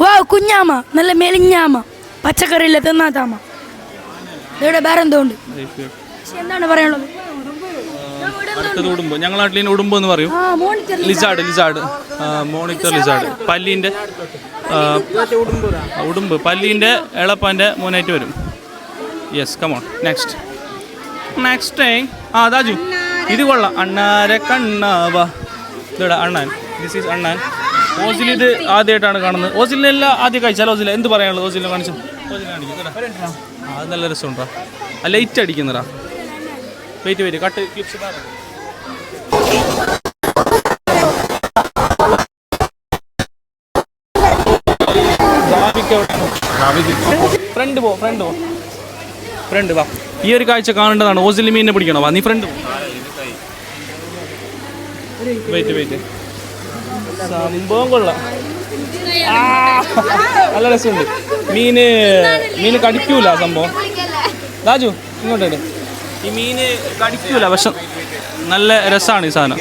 വാ കുഞ്ഞാമ നല്ല മെലിഞ്ഞാമ പച്ചക്കറിയില്ല തിന്നാത്താമ ഇവിടെ വേറെന്തോ ഉണ്ട് എന്താണ് പറയാനുള്ളത് അടുത്തത് ഉടുമ്പ് ഞങ്ങളുടെ നാട്ടിൽ ഉടുമ്പ് എന്ന് പറയും ലിസാർഡ് മോണിറ്റർ ലിസാർഡ് പല്ലിൻ്റെ ഉടുമ്പ് പല്ലിൻ്റെ എളപ്പാൻ്റെ മോനായിട്ട് വരും യെസ് കമോൺ നെക്സ്റ്റ് ദാജു ഇത് കൊള്ളാം അണ്ണാരെ കണ്ണാവാ ഇതാ അണ്ണാൻ ദിസ് ഈസ് അണ്ണാൻ ഓസിൽ ഇത് ആദ്യമായിട്ടാണ് കാണുന്നത് ഓസിലിനെല്ലാം ആദ്യം കഴിച്ചാൽ ഓസില എന്ത് പറയാനുള്ളത് ഓസിലിനെ കാണിച്ചു ഓസിൽ കാണിക്കും അത് നല്ല രസമുണ്ടോ ആ ലൈറ്റ് അടിക്കുന്നതാ വെയിറ്റ് കട്ട് ക്ലിപ്സ് ഫ്രണ്ട് വാ ഈ ഒരു കാഴ്ച കാണേണ്ടതാണ് ഓസിൽ മീനിനെ പിടിക്കണോ വാ നീ ഫ്രണ്ട് വെയിറ്റ് സംഭവം കൊള്ളാം നല്ല രസമുണ്ട് മീന് കടിക്കൂല സംഭവം രാജു ഇങ്ങോട്ടേ ഈ മീന് കടിക്കൂല പക്ഷെ നല്ല രസമാണ് ഈ സാധനം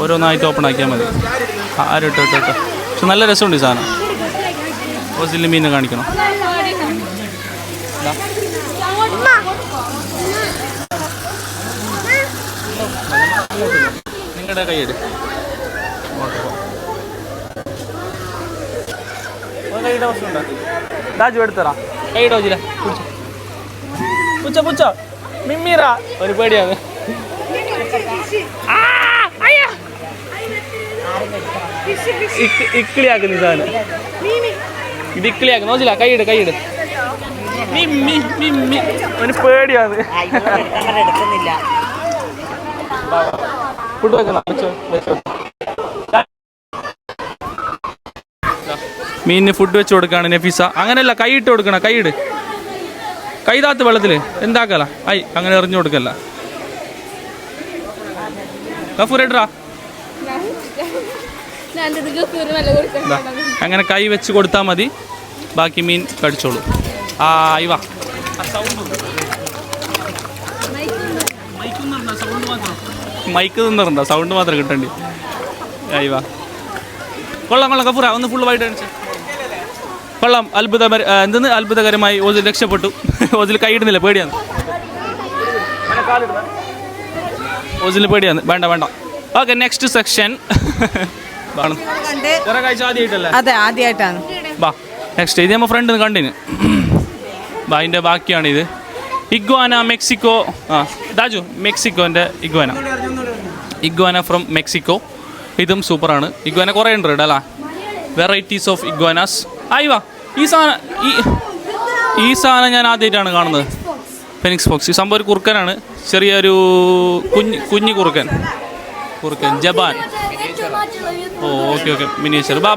ഓരോന്നായിട്ട് ഓപ്പൺ ആക്കിയാൽ മതി ആരും ഇട്ടോ പക്ഷെ നല്ല രസമുണ്ട് ഈ സാധനം ഓസിൽ മീനെ കാണിക്കണം നിങ്ങളുടെ കൈയ്യട് കൈയുടെ പ്രശ്നമുണ്ടോ രാജു എടുത്തറാ കൈയുടെ ഓജില പുച്ച മിമ്മീറ ഒരു പേടിയാണ് ഇക്കിളിയാക്കുന്നു ഈ സാധനം ഇത് ഇക്കിളിയാക്കുന്നു ഓജില കൈയിട് മിമ്മി ഒരു പേടിയാണ് ഫുഡ് വെക്കണം മീനിന് ഫുഡ് വെച്ച് കൊടുക്കുകയാണ് നഫീസ അങ്ങനെയല്ല കൈയിട്ട് കൊടുക്കണം കൈതാത്ത് വെള്ളത്തിൽ എന്താക്കല അങ്ങനെ എറിഞ്ഞു കൊടുക്കല്ല ഗഫൂർ അങ്ങനെ കൈ വെച്ച് കൊടുത്താൽ മതി ബാക്കി മീൻ കടിച്ചോളൂ വാ മൈക്ക് നിന്നിട്ടുണ്ടോ സൗണ്ട് മാത്രം കിട്ടണ്ടി വാ കൊള്ളാം ഗഫൂറ ഒന്ന് ഫുള്ള് വൈഡ് കാണിച്ചു കൊള്ളാം അത്ഭുതകരമായി ഓസിൽ രക്ഷപ്പെട്ടു ഓസിൽ കൈയിടുന്നില്ല പേടിയാണ് ഓസിൽ പേടിയാണ് വേണ്ട ഓക്കെ നെക്സ്റ്റ് സെക്ഷൻ കുറെ കാഴ്ച ആദ്യമായിട്ടല്ലേ അതെ ആദ്യമായിട്ടാണ് വാ നെക്സ്റ്റ് ഇത് നമ്മൾ ഫ്രണ്ട് കണ്ടിന് അതിൻ്റെ ബാക്കിയാണ് ഇത് ഇഗ്വാന മെക്സിക്കോ ദാജു മെക്സിക്കോൻ്റെ ഇഗ്വാന ഫ്രം മെക്സിക്കോ ഇതും സൂപ്പറാണ് ഇഗ്വാന കുറേ ഉണ്ട് അല്ല വെറൈറ്റീസ് ഓഫ് ഇഗ്വാനാസ് വാ ഈ സാധനം ഞാൻ ആദ്യമായിട്ടാണ് കാണുന്നത് ഫെനിക്സ് ഫോക്സ് ഈ സംഭവം ഒരു കുറുക്കനാണ് ചെറിയൊരു കുഞ്ഞു കുറുക്കൻ ജപ്പാൻ ഓക്കെ മിനിയേച്ചർ ബാ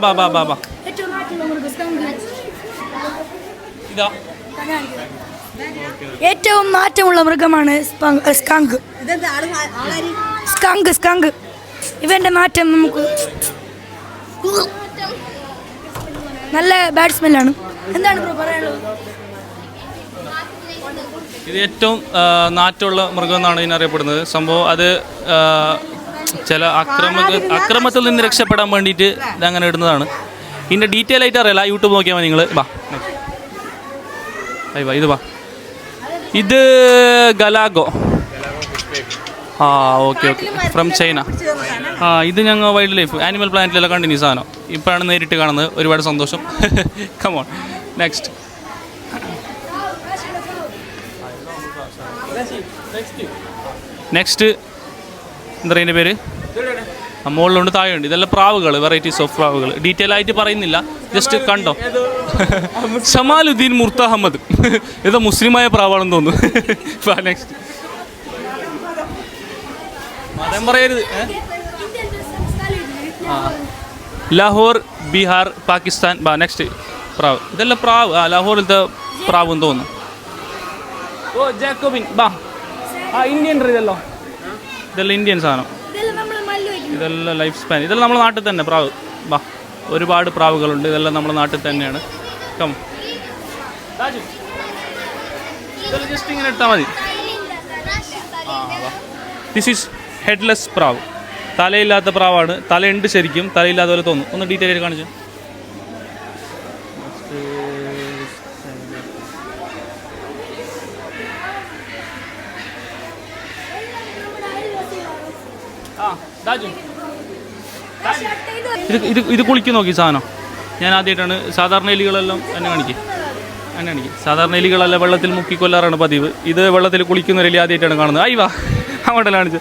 ഇതാ ഏറ്റവും മാറ്റമുള്ള മൃഗമാണ് സ്കങ്ക് ഇവന്റെ മാറ്റം നമുക്ക് നല്ല ബാഡ് സ്മെല്ലാണ് എന്താണ് ബ്രോ പറയാനുള്ളത് ഇത് ഏറ്റവും നാറ്റമുള്ള മൃഗം എന്നാണ് ഇതിനറിയപ്പെടുന്നത് സംഭവം അത് ചില അക്രമത്തിൽ നിന്ന് രക്ഷപ്പെടാൻ വേണ്ടിയിട്ട് ഇതങ്ങനെ ഇടുന്നതാണ് ഇതിൻ്റെ ഡീറ്റെയിൽ ആയിട്ട് അറിയില്ല, യൂട്യൂബ് നോക്കിയാൽ മതി നിങ്ങൾ. വാ വാ ഇത് വാ, ഇത് ഗലാഗോ. ആ ഓക്കെ ഓക്കെ, ഫ്രം ചൈന. ആ ഇത് ഞങ്ങൾ വൈൽഡ് ലൈഫ് ആനിമൽ പ്ലാനറ്റിലെല്ലാം കണ്ടിന്യൂ സാധനം, ഇപ്പോഴാണ് നേരിട്ട് കാണുന്നത്. ഒരുപാട് സന്തോഷം. Come on next. നെക്സ്റ്റ് എന്താ പറയുക പേര്, മുകളിലുണ്ട് താഴെയുണ്ട്. ഇതെല്ലാം പ്രാവുകൾ, വെറൈറ്റീസ് ഓഫ് പ്രാവുകൾ. ഡീറ്റെയിൽ ആയിട്ട് പറയുന്നില്ല, ജസ്റ്റ് കണ്ടോ. ഷമാലുദ്ദീൻ മുർത്ത അഹമ്മദ്, ഇത് മുസ്ലിമായ പ്രാവാണെന്ന് തോന്നുന്നു. നെക്സ്റ്റ് മതം പറയരുത്. ലാഹോർ ബീഹാർ പാകിസ്ഥാൻ. നെക്സ്റ്റ് പ്രാവ്, ഇതെല്ലാം പ്രാവ്. ലാഹോറിലത്തെ പ്രാവ് എന്ന് തോന്നുന്നു. ഓ ജാക്കോബിൻ. ഇന്ത്യൻ ഇതെല്ലാം, ഇതെല്ലാം ഇന്ത്യൻ സാധനം. ഇതെല്ലാം ലൈഫ് സ്പാൻ. ഇതെല്ലാം നമ്മുടെ നാട്ടിൽ തന്നെ പ്രാവ്. ഒരുപാട് പ്രാവുകളുണ്ട്, ഇതെല്ലാം നമ്മുടെ നാട്ടിൽ തന്നെയാണ്. കം ജസ്റ്റ് ഇങ്ങനെ ഇട്ടാൽ മതി. ദിസ് ഈസ് ഹെഡ്ലെസ് പ്രാവ്. തലയില്ലാത്ത പ്രാവാണ്. തലയുണ്ട് ശരിക്കും, തലയില്ലാത്ത പോലെ തോന്നും. ഒന്ന് ഡീറ്റെയിൽ ആയിട്ട് കാണിച്ചു. ഇത് കുളിക്ക് നോക്കി സാധനം. ഞാൻ ആദ്യമായിട്ടാണ്. സാധാരണ എലികളെല്ലാം എന്നെ കാണിക്കും. സാധാരണ എലികളെല്ലാം വെള്ളത്തിൽ മുക്കിക്കൊല്ലാറാണ് പതിവ്. ഇത് വെള്ളത്തിൽ കുളിക്കുന്ന ഒരു എലി ആദ്യമായിട്ടാണ് കാണുന്നത്. വാ അങ്ങോട്ടെല്ലാം കാണിച്ചു.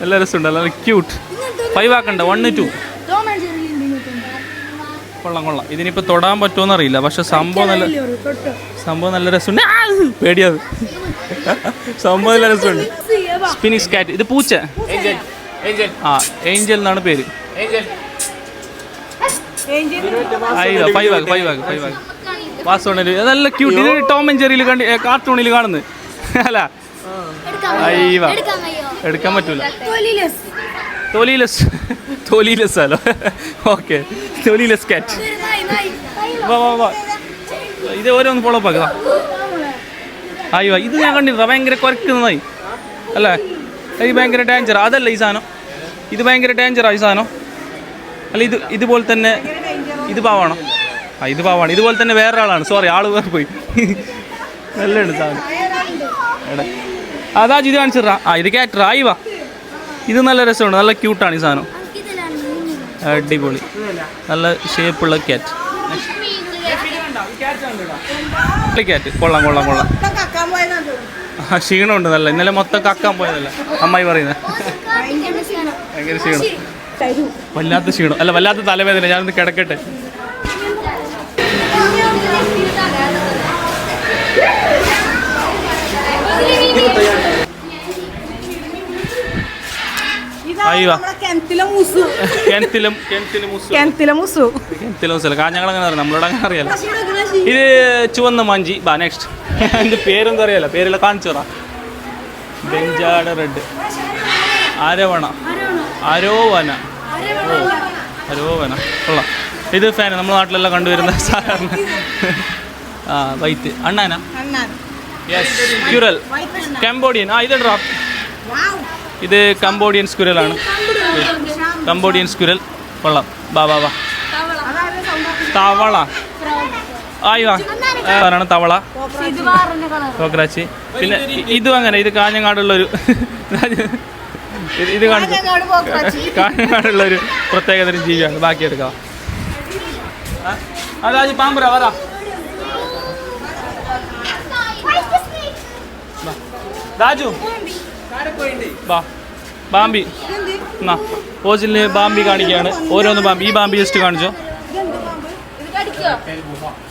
നല്ല രസമുണ്ട്, നല്ല ക്യൂട്ട്. 5 ആക്കണ്ട, 1 2. കൊള്ളാം. ഇതിനിപ്പോൾ തൊടാൻ പറ്റുമോ അറിയില്ല, പക്ഷെ സംഭവം നല്ല രസമുണ്ട്. പേടിയത് സംഭവം നല്ല രസമുണ്ട്. സ്പിനിക്സ് കാറ്റ്. ഇത് പൂച്ച. ഏഞ്ചൽ എന്നാണ് പേര്. 5 ആക്ക്. വാസോണിൽ നല്ല ക്യൂട്ട്. ഇത് ടോം ആൻഡ് ജെറിയിൽ കാർട്ടൂണിൽ കാണുന്നത് അല്ല. എടുക്കാൻ പറ്റൂല. തോലീലെസ് അല്ലോ. ഓക്കെ, തോലീലെസ് കാറ്റ്. വാ ഇത് ഓരോന്ന് ഫോളോ ആക്കുക. ഇത് ഞാൻ കണ്ടിരുന്നു, ഭയങ്കര കുരക്കുന്നതായി അല്ലേ. ഇത് ഭയങ്കര ഡേഞ്ചറാ. അതല്ല ഈ സാധനം, ഇത് ഭയങ്കര ഡേഞ്ചറാണ് ഈ സാധനം അല്ല. ഇതുപോലെ തന്നെ ഇത് പാവാണോ? ഇത് പാവാണ്. ഇതുപോലെ തന്നെ വേറെ ആളാണ്. സോറി, ആള് വേറെ പോയി. നല്ലുണ്ട് സാധനം. അതാ ഇത് കാണിച്ചിട്ടാ. ഇത് ക്യാറ്റർ. വാ, ഇത് നല്ല രസമുണ്ട്, നല്ല ക്യൂട്ടാണ് ഈ സാധനം. അടിപൊളി, നല്ല ഷേപ്പുള്ള ക്യാറ്റ്. ക്യാറ്റ് കൊള്ളാം. ക്ഷീണമുണ്ട് നല്ല. ഇന്നലെ മൊത്തം കക്കാൻ പോയതല്ല അമ്മായി പറയുന്നത്. ഭയങ്കര ക്ഷീണം, വല്ലാത്ത ക്ഷീണം അല്ല, വല്ലാത്ത തലവേദന. ഞാനൊന്ന് കിടക്കട്ടെ. കാഞ്ഞങ്ങളങ്ങനെ അറിയാം, നമ്മളോട് അങ്ങനെ അറിയാലോ. ഇത് ചുവന്ന മാഞ്ചി. നെക്സ്റ്റ് ഇതിന്റെ പേരെന്താ അറിയാലോ, പേരെല്ലാം കാണിച്ചു തരാം. ബെഞ്ചാട് റെഡ്, അരോവന. കൊള്ളാം. ഇത് ഫാൻ നമ്മുടെ നാട്ടിലെല്ലാം കണ്ടുവരുന്ന സാധാരണ. വൈറ്റ് അണ്ണാന. Yes, squirrel Cambodian. ഇത് ഡ്രോപ്പ്. ഇത് കംബോഡിയൻ സ്ക്വിറലാണ്. കംബോഡിയൻ സ്ക്വിറൽ കൊള്ളാം. വാ തവള. വാ തവള, കോക്രാച്ചി. പിന്നെ ഇതും അങ്ങനെ, ഇത് കാഞ്ഞങ്ങാടുള്ളൊരു ഇത് കാഞ്ഞങ്ങാടുള്ളൊരു പ്രത്യേകതരം ജീവിയാണ്. ബാക്കി എടുക്കാം. അതായത് പാമ്പുര വരാ. രാജു വാ. ബാമ്പി എന്നാ പോസില് ബാമ്പി കാണിക്കുകയാണ്. ഓരോന്ന് ബാമ്പി. ഈ ബാമ്പി ജസ്റ്റ് കാണിച്ചോ.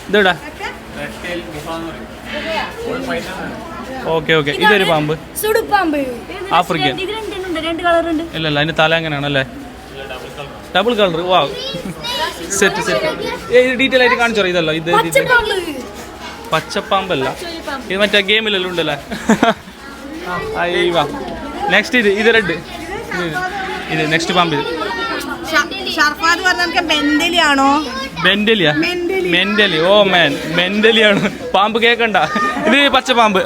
ഇതെടാ. ഓക്കെ. ഇതൊരു പാമ്പ്, ആഫ്രിക്കൻ. ഇല്ല, അതിന്റെ തല എങ്ങനെയാണ് അല്ലേ? Double colour. വാ, സെറ്റ്. ഡീറ്റെയിൽ ആയിട്ട് കാണിച്ചോ. ഇതല്ലോ, ഇത് പച്ചപ്പാമ്പല്ല, ഇത് മറ്റേ ഗെയിമിലെല്ലാം ഉണ്ടല്ലേ. വാ. നെക്സ്റ്റ് ഇത് റെഡ്. ഇത് നെക്സ്റ്റ് പാമ്പ്. മെന്റലി. ഓ മാൻ, മെന്റലിയാണ് പാമ്പ്. കേൾക്കണ്ട, ഇത്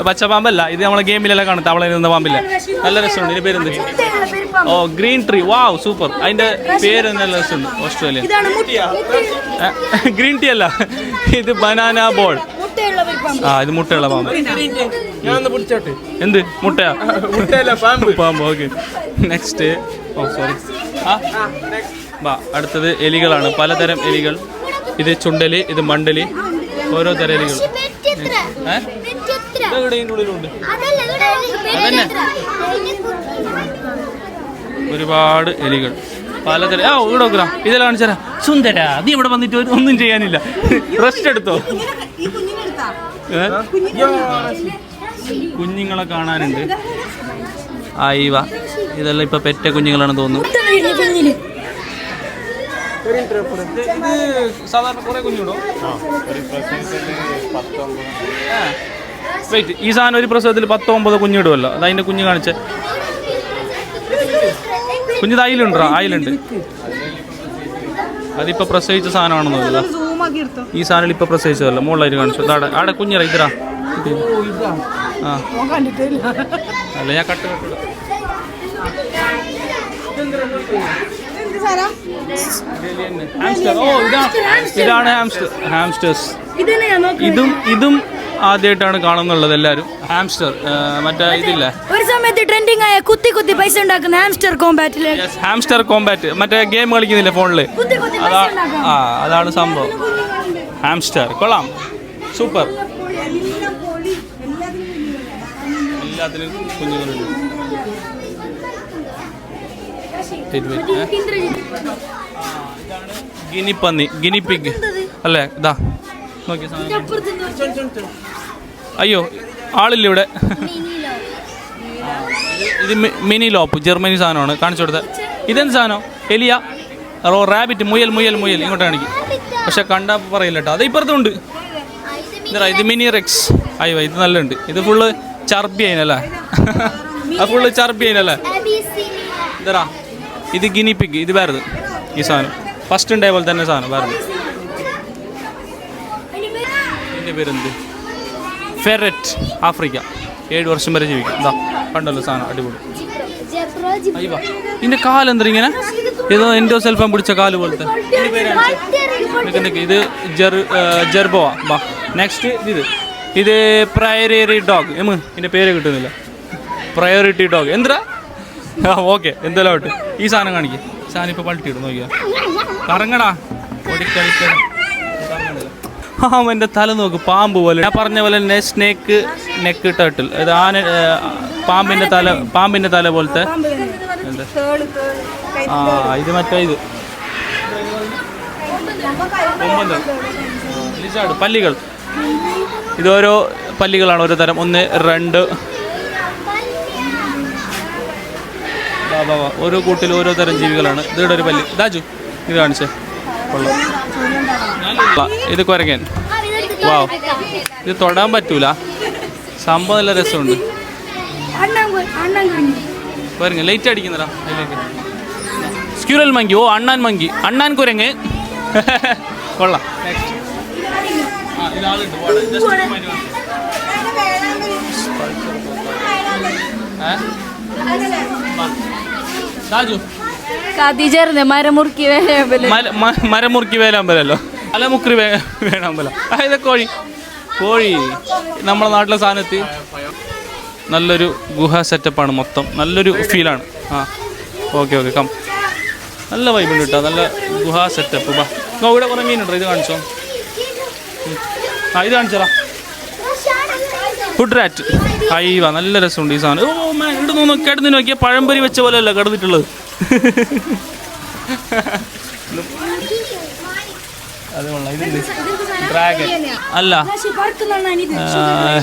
പച്ചപ്പാമ്പല്ല. ഇത് നമ്മളെ ഗെയിമിലെല്ലാം കാണും. തവള നിന്ന പാമ്പില്ല. നല്ല രസമുണ്ട്. ഇതിന് പേരെന്ത്? ഓ ഗ്രീൻ ട്രീ വാവ് സൂപ്പർ. അതിന്റെ പേര് നല്ല രസമുണ്ട്. ഓസ്ട്രേലിയ ഇതാണ് ഗ്രീൻ ടീ അല്ല, ഇത് ബനാന ബോൾ. മുട്ടയുള്ള ഒരു പാമ്പ്. ആ ഇത് മുട്ടയുള്ള പാമ്പ്. എന്ത് മുട്ടയാ? പാമ്പ്. Okay next. ഓ സോറി. അടുത്തത് എലികളാണ്, പലതരം എലികൾ. ഇത് ചുണ്ടലി, ഇത് മണ്ടലി, ഓരോ തരം എലികൾ. ഉള്ളിലുണ്ട് അതന്നെ ഒരുപാട് എലികൾ പലതരം. ഇവിടെ നോക്കാം, ഇതെല്ലാം കാണിച്ചാ സുന്ദര. നീ ഇവിടെ വന്നിട്ട് ഒന്നും ചെയ്യാനില്ല, റെസ്റ്റ് എടുത്തോ. കുഞ്ഞുങ്ങളെ കാണാനുണ്ട്. ആയിവ ഇതെല്ലാം ഇപ്പൊ പെറ്റ കുഞ്ഞുങ്ങളാണ് തോന്നുന്നു. ഇത് സാധാരണ കുറെ കുഞ്ഞുണ്ടോ? വെയിറ്റ്, ഈ സാധനം ഒരു പ്രസവത്തിൽ 19 കുഞ്ഞിടുമല്ലോ. അത് അതിന്റെ കുഞ്ഞ് കാണിച്ച കുഞ്ഞിത് അയിലുണ്ടോ? അയിലുണ്ട്. അതിപ്പോ പ്രസവിച്ച സാധനമാണെന്ന് തോന്നുന്നു. ഈ സാധനം ഇപ്പൊ പ്രസവിച്ചതല്ല, മുകളിലായിട്ട് കാണിച്ചു. അവിടെ കുഞ്ഞിറ ഇതരാ. ആ അല്ല ഞാൻ കട്ട് ഇതാണ് ഹാംസ്റ്റേഴ്സ്. ഇതും ആദ്യമായിട്ടാണ് കാണുന്നുള്ളത് എല്ലാരും. ഹാംസ്റ്റർ മറ്റേ ഇതില്ല, ഒരു സമയത്ത് ട്രെൻഡിങ് ആയ കുത്തി പൈസ ഉണ്ടാക്കുന്ന ഹാംസ്റ്റർ കോമ്പാറ്റില്. ഹാംസ്റ്റർ കോമ്പാറ്റ് മറ്റേ ഗെയിം കളിക്കുന്നില്ല ഫോണില്, അതാണ് സംഭവം. ഹാംസ്റ്റർ കൊള്ളാം, സൂപ്പർ. എല്ലാത്തിനും കുഞ്ഞുങ്ങളുണ്ട്. ഗിനിപ്പന്നി, ഗിനിപ്പിഗ് അല്ലേ? ഇതാ നോക്കിയ സാധനം. അയ്യോ ആളില്ല ഇവിടെ. ഇത് മിനി ലോപ്പ്, ജർമ്മനി സാധനമാണ്. കാണിച്ചു കൊടുത്ത ഇതെന്ത് സാധനം? എലിയ, റാബിറ്റ്, മുയൽ. ഇങ്ങോട്ട് കാണിക്കും, പക്ഷെ കണ്ടാ പറയില്ല കേട്ടോ. അത് ഇപ്പുറത്തുണ്ട്. എന്താ ഇത് മിനി റെക്സ്. അയ്യോ ഇത് നല്ലുണ്ട്. ഇത് ഫുള്ള് ചർബി അതിനല്ലേ? അത് ഫുള്ള് ചർബി അതിനല്ലേ? ഇതറാ ഇത് ഗിനിപ്പിഗ്. ഇത് വേറത് ഈ സാധനം ഫസ്റ്റ് ഉണ്ടായ പോലെ തന്നെ സാധനം വേറെ. ഇതിൻ്റെ പേരെന്ത്? Ferret, Africa. 7 വർഷം വരെ ജീവിക്കും. ഇതാ കണ്ടല്ലോ സാധനം, അടിപൊളി. അയ്യോ ഇതിൻ്റെ കാലെന്താ ഇങ്ങനെ? ഏതോ എൻഡോ സെൽഫാൻ പിടിച്ച കാല് പോലത്തെ. ഇത് ജെർബോവ. ബാ നെക്സ്റ്റ് ഇത് പ്രയോറിറ്റി ഡോഗ്. ഇതിൻ്റെ പേര് കിട്ടുന്നില്ല. പ്രയോറിറ്റി ഡോഗ് എന്താ? ഓക്കെ എന്തെല്ലാം ഇട്ട് ഈ സാധനം കാണിക്കും. സാധനം ഇപ്പോൾ പൾട്ടിയിടും, നോക്കിയാ കറങ്ങടാ. അവൻ്റെ തല നോക്ക്, പാമ്പ് പോലെ. ഞാൻ പറഞ്ഞ പോലെ തന്നെ സ്നേക്ക് നെക്ക് ടർട്ടിൽ. അത് പാമ്പിൻ്റെ തല പോലത്തെ. എന്താ ഇത് മറ്റേ ഇത് ലിസാർഡ്, പല്ലികൾ. ഇതോരോ പല്ലികളാണ്, ഓരോ തരം. 1, 2. ഓരോ കൂട്ടിൽ ഓരോ തരം ജീവികളാണ്. ഇതിവിടെ ഒരു പല്ലി. ദാജു ഇത് കാണിച്ചേ, കൊള്ളാം. ഇത് കുരങ്ങൻ. വാവ്, ഇത് തൊടാൻ പറ്റൂല, സംഭവം നല്ല രസമുണ്ട്. കുരങ്ങൻ ലൈറ്റ് അടിക്കുന്നതാ അതിലേക്ക്. Squirrel monkey. ഓ അണ്ണാൻ മങ്കി, അണ്ണാൻ കുരങ്ങ്. കൊള്ളാം. മരമുറുക്കി വേലാമ്പലല്ലോ, അലമുക്കുറി വേലാമ്പലം. ഇത് കോഴി. നമ്മളെ നാട്ടിലെ സാധനത്ത് നല്ലൊരു ഗുഹ സെറ്റപ്പാണ് മൊത്തം. നല്ലൊരു ഫീലാണ്. Okay come. നല്ല വൈബുണ്ട് കേട്ടോ, നല്ല ഗുഹ സെറ്റപ്പ്. ബാ ഇവിടെ കുറേ മീനുണ്ടോ? ഇത് കാണിച്ചോ. ഇത് കാണിച്ചോളാം. Food rat. അയ്യവ നല്ല രസമുണ്ട് ഈ സാധനം. ഓ മാൻ, ഇവിടെ കിടന്ന് നോക്കിയാൽ പഴംപൊരി വെച്ച പോലെയല്ല കിടന്നിട്ടുള്ളത്. അത് കൊള്ളാം. ഇതെന്ത്? ഡ്രാഗൺ അല്ല,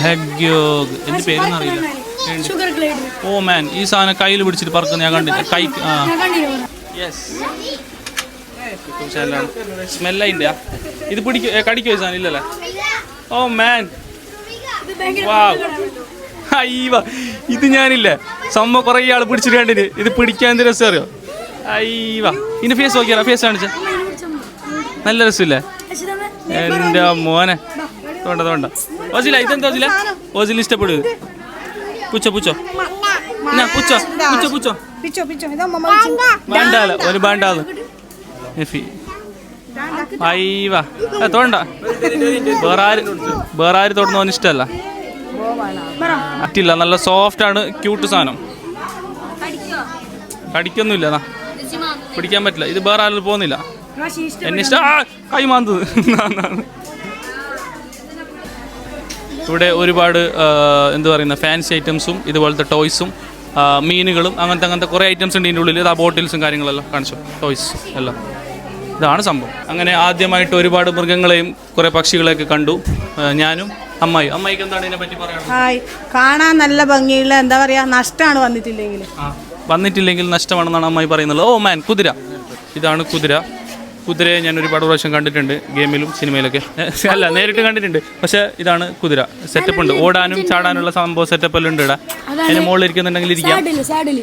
ഹെഗ്യോഗ്. എന്ത് പേരെന്ന് അറിയില്ല. ഓ മാൻ, ഈ സാധനം കയ്യിൽ പിടിച്ചിട്ട് പറക്കുന്ന ഞാൻ കണ്ടില്ല. കൈക്ക് സ്മെല്ലൈൻ്റെ. ഇത് കടിക്കോ ഈ സാധനം? ഇല്ലല്ലേ? ഓ മാൻ, അയ്യവ ഇത് ഞാനില്ല സംഭവം കുറേ ആൾ പിടിച്ചിട്ട് കണ്ടിന്. ഇത് പിടിക്കാൻ എന്ത് രസം അറിയോ? അയ്യവ ഇതിന്റെ ഫേസ് നോക്കിയാ, ഫേസ് കാണിച്ച നല്ല രസമില്ലേ? എൻ്റെ മോനെ തോണ്ട ഓസില. ഇതെന്താ ഓസില? ഓസിൽ ഇഷ്ടപ്പെടുക? പൂച്ചോ എന്നാ പുച്ചോ പുച്ചോ പുച്ചോ പിച്ചോ പിച്ചോ ഇതാ മമ്മ വേണ്ടാല ഒരു വേണ്ടാത് അയ്യവാ തോണ്ട വേറെ ആര് തൊടുന്നവന് ഇഷ്ടമല്ല പറ്റില്ല. നല്ല സോഫ്റ്റ് ആണ്, ക്യൂട്ട് സാധനം. കടിക്കൊന്നുമില്ല, പിടിക്കാൻ പറ്റില്ല. ഇത് വേറെ ആരും പോകുന്നില്ല. എന്നെ ഇഷ്ടം കൈമാന്തത്. ഇവിടെ ഒരുപാട് എന്താ പറയുന്ന ഫാൻസി ഐറ്റംസും ഇതുപോലത്തെ ടോയ്സും മീനുകളും അങ്ങനത്തെ കുറേ ഐറ്റംസ് ഉണ്ട് ഇതിൻ്റെ ഉള്ളിൽ. ആ ബോട്ടിൽസും കാര്യങ്ങളെല്ലാം കാണിച്ചു, ടോയ്സ് എല്ലാം. ഇതാണ് സംഭവം. അങ്ങനെ ആദ്യമായിട്ട് ഒരുപാട് മൃഗങ്ങളെയും കുറേ പക്ഷികളെയൊക്കെ കണ്ടു ഞാനും അമ്മായിക്ക് എന്താണ് ഇതിനെ പറ്റി പറയാനുള്ളത്? കാണാൻ നല്ല ഭംഗിയുള്ള എന്താ പറയാ, നഷ്ടമാണ് വന്നിട്ടില്ലെങ്കിൽ നഷ്ടമാണെന്നാണ് അമ്മായി പറയുന്നത്. ഓ മാൻ, കുതിര. ഇതാണ് കുതിരയെ ഞാൻ ഒരുപാട് പ്രാവശ്യം കണ്ടിട്ടുണ്ട്, ഗെയിമിലും സിനിമയിലൊക്കെ. അല്ല, നേരിട്ട് കണ്ടിട്ടുണ്ട്. പക്ഷേ ഇതാണ് കുതിര. സെറ്റപ്പ് ഉണ്ട്, ഓടാനും ചാടാനുള്ള സംഭവം സെറ്റപ്പ് എല്ലാം ഉണ്ട്. ഇവിടെ അതിന് മുകളിൽ ഇരിക്കുന്നുണ്ടെങ്കിൽ ഇരിക്കാം.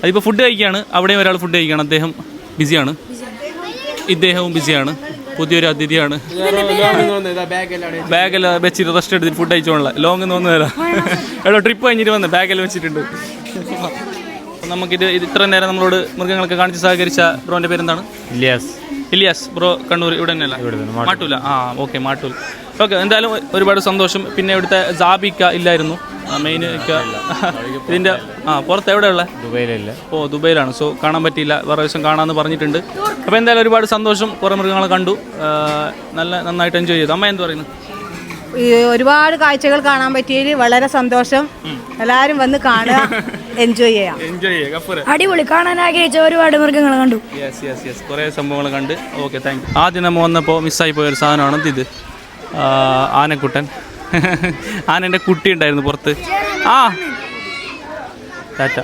അതിപ്പോൾ ഫുഡ് കഴിക്കുകയാണ്. അവിടെയും ഒരാൾ ഫുഡ് കഴിക്കുകയാണ്. അദ്ദേഹം ബിസിയാണ്, ഇദ്ദേഹവും ബിസിയാണ്. പുതിയൊരു അതിഥിയാണ്. ബാഗെല്ലാം വെച്ചിട്ട് റെസ്റ്റ് എടുത്തിട്ട് ഫുഡ് കഴിച്ചോളാം. ലോങ് തോന്നുന്നില്ല, എവിടെ ട്രിപ്പ് കഴിഞ്ഞിട്ട് വന്ന് ബാഗെല്ലാം വെച്ചിട്ടുണ്ട്. അപ്പം നമുക്കിത് ഇത്ര നേരം നമ്മളോട് മൃഗങ്ങളൊക്കെ കാണിച്ച് സഹകരിച്ച ബ്രോൻ്റെ പേരെന്താണ്? ഇലിയാസ് ബ്രോ. കണ്ണൂർ ഇവിടെ തന്നെയല്ല? മാട്ടൂല. ഓക്കെ, മാട്ടൂൽ. ഓക്കെ, എന്തായാലും ഒരുപാട് സന്തോഷം. പിന്നെ ഇവിടുത്തെ ജാബിക്ക ഇല്ലായിരുന്നു, മെയിൻ ഇതിൻ്റെ പുറത്ത് എവിടെയുള്ള? ദുബൈയിലല്ല. ദുബൈയിലാണ്. സോ കാണാൻ പറ്റിയില്ല, വേറെ ദിവസം കാണാമെന്ന് പറഞ്ഞിട്ടുണ്ട്. അപ്പോൾ എന്തായാലും ഒരുപാട് സന്തോഷം. കുറേ മൃഗങ്ങളെ കണ്ടു, നന്നായിട്ട് എൻജോയ് ചെയ്തു. അമ്മ എന്ത് പറയുന്നു? ഒരുപാട് കാഴ്ചകൾ കാണാൻ പറ്റിയതിൽ വളരെ സന്തോഷം. എല്ലാവരും വന്ന് കാണുക, എൻജോയ് ചെയ്യാം. അടിപൊളി. കാണാൻ ആഗ്രഹിച്ച ഒരുപാട് മൃഗങ്ങളെ കണ്ടു. കുറേ സംഭവങ്ങൾ കണ്ട്. Okay, thank you. ആദ്യം നമ്മൾ വന്നപ്പോൾ മിസ്സായി പോയൊരു സാധനമാണ് ഇത്, ആനക്കുട്ടൻ. ആനൻ്റെ കുട്ടി ഉണ്ടായിരുന്നു പുറത്ത്. ടാറ്റ.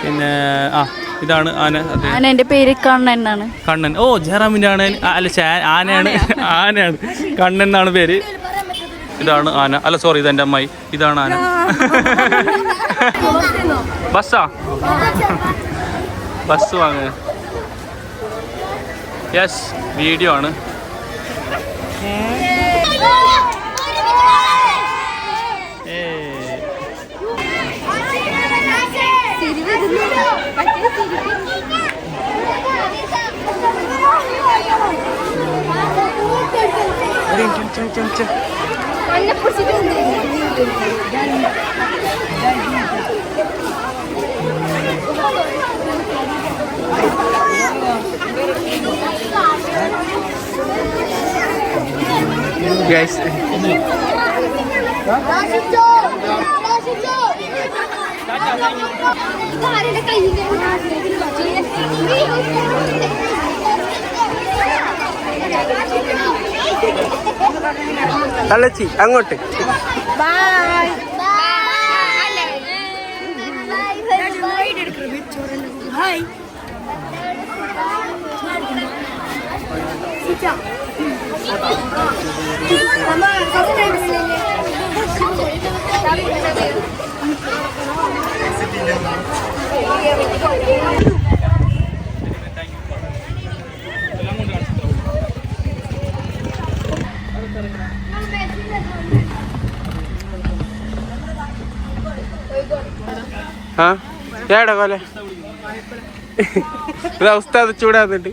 പിന്നെ ഇതാണ് ആന. എൻ്റെ പേര് കണ്ണൻ എന്നാണ്. കണ്ണൻ. ഓ, ജയറാമിൻ്റെ ആണ്. അല്ല, ആനയാണ്. കണ്ണൻ എന്നാണ് പേര്. ഇതാണ് ആന. അല്ല, സോറി, ഇതെൻ്റെ അമ്മായി. ഇതാണ് ആന. ബസ് വാങ്ങ. യെസ്, വീഡിയോ ആണ്. Guys, തള്ളച്ചി അങ്ങോട്ട്. ഏടാ കൊലെ ഉസ്താദ് ചൂടാകുന്നുണ്ട്.